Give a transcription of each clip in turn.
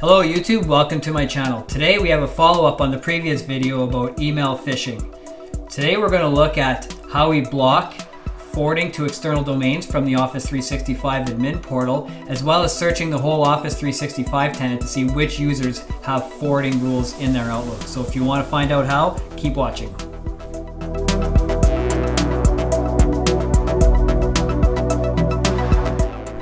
Hello YouTube, welcome to my channel. Today we have a follow-up on the previous video about email phishing. Today we're going to look at how we block forwarding to external domains from the Office 365 admin portal, as well as searching the whole Office 365 tenant to see which users have forwarding rules in their Outlook. So if you want to find out how, keep watching.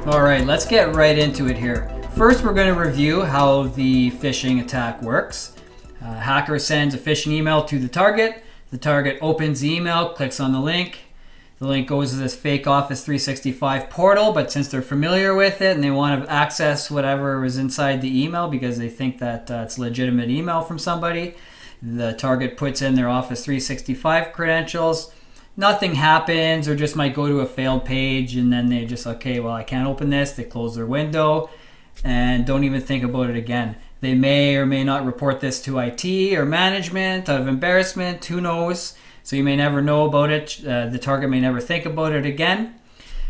Alright, let's get right into it here. First, we're going to review how the phishing attack works. A hacker sends a phishing email to the target. The target opens the email, clicks on the link. The link goes to this fake Office 365 portal, but since they're familiar with it and they want to access whatever is inside the email because they think that it's legitimate email from somebody, the target puts in their Office 365 credentials. Nothing happens, or just might go to a failed page, and then they just, okay, well, I can't open this. They close their window and don't even think about it again. They may or may not report this to IT or management out of embarrassment, who knows? So you may never know about it. The target may never think about it again.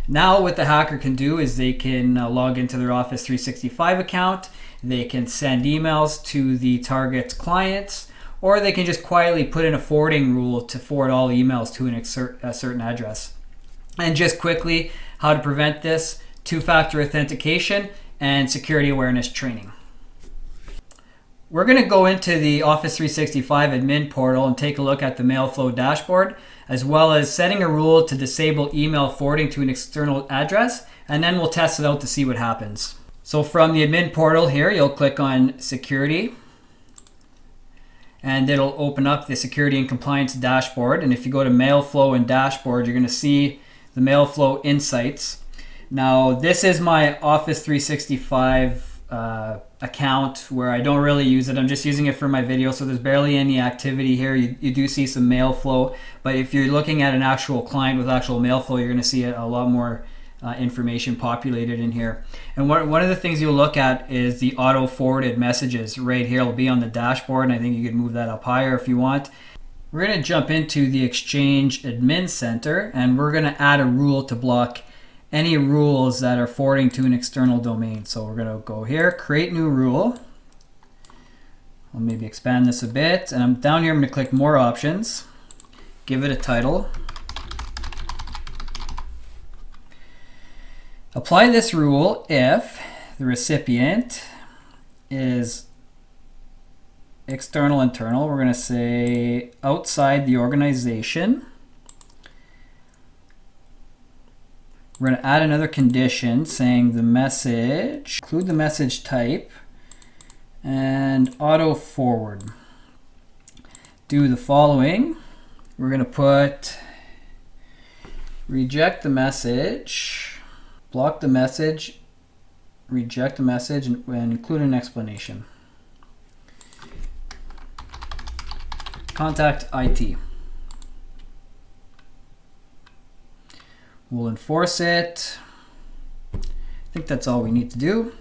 Now what the hacker can do is they can log into their Office 365 account. They can send emails to the target's clients, or they can just quietly put in a forwarding rule to forward all emails to a certain address. And just quickly, how to prevent this: two-factor authentication and security awareness training. We're going to go into the Office 365 admin portal and take a look at the mail flow dashboard, as well as setting a rule to disable email forwarding to an external address, and then we'll test it out to see what happens. So from the admin portal here, you'll click on security, and it'll open up the security and compliance dashboard. And if you go to mail flow and dashboard, you're going to see the mail flow insights. Now this is my Office 365 account where I don't really use it. I'm just using it for my video, so there's barely any activity here. You do see some mail flow, but if you're looking at an actual client with actual mail flow, you're going to see a lot more information populated in here. And one of the things you'll look at is the auto forwarded messages right here. It'll be on the dashboard, and I think you could move that up higher if you want. We're going to jump into the Exchange Admin Center, and we're going to add a rule to block any rules that are forwarding to an external domain. So we're going to go here, create new rule. I'll maybe expand this a bit, and I'm down here. I'm going to click more options, give it a title. Apply this rule if the recipient is external, internal. We're going to say outside the organization. We're going to add another condition saying the message, include the message type, and auto forward. Do the following. We're going to put reject the message, block the message, reject the message, and include an explanation. Contact IT. We'll enforce it. I think that's all we need to do.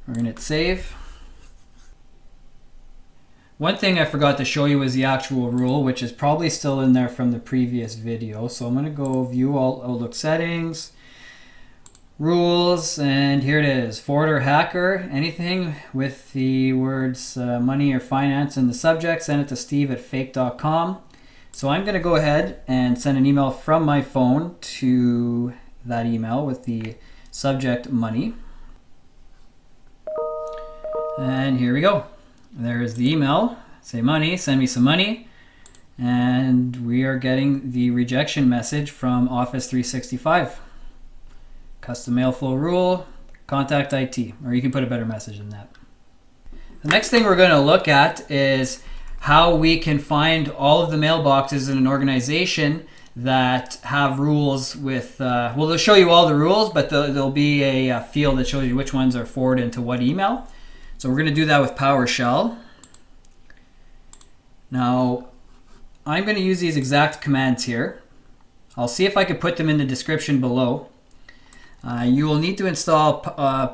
We're going to hit save. One thing I forgot to show you is the actual rule, which is probably still in there from the previous video. So I'm going to go view all Outlook settings, rules, and here it is. Forwarder hacker, anything with the words money or finance in the subject, send it to steve@fake.com. So I'm going to go ahead and send an email from my phone to that email with the subject money. And here we go. There's the email. Say money, send me some money. And we are getting the rejection message from Office 365. Custom mail flow rule, contact IT, or you can put a better message than that. The next thing we're going to look at is how we can find all of the mailboxes in an organization that have rules with, well, they'll show you all the rules, but there'll be a field that shows you which ones are forwarded into what email. So we're going to do that with PowerShell. Now, I'm going to use these exact commands here. I'll see if I can put them in the description below. You will need to install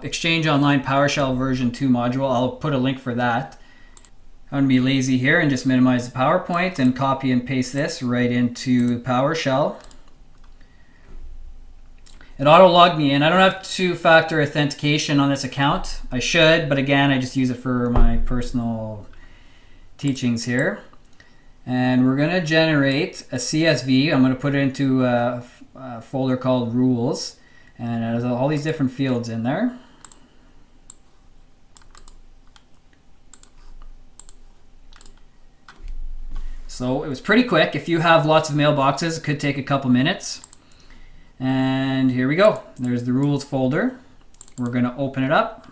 Exchange Online PowerShell version 2 module. I'll put a link for that. I'm going to be lazy here and just minimize the PowerPoint and copy and paste this right into PowerShell. it auto-logged me in. I don't have two-factor authentication on this account. I should, but again, I just use it for my personal teachings here. And we're going to generate a CSV. I'm going to put it into a folder called rules. And it has all these different fields in there. So it was pretty quick. If you have lots of mailboxes, it could take a couple minutes. And here we go. There's the rules folder. We're going to open it up.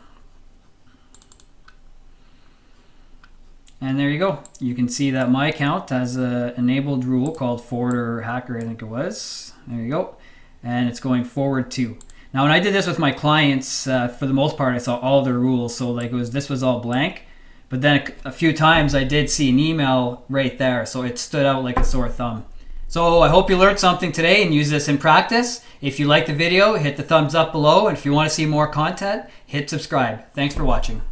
And there you go. You can see that my account has an enabled rule called forwarder hacker, I think it was. There you go. And it's going forward to. Now when I did this with my clients, for the most part, I saw all their rules. So like this was all blank. But then a few times I did see an email right there, so it stood out like a sore thumb. So I hope you learned something today and use this in practice. If you liked the video, hit the thumbs up below. And if you want to see more content, hit subscribe. Thanks for watching.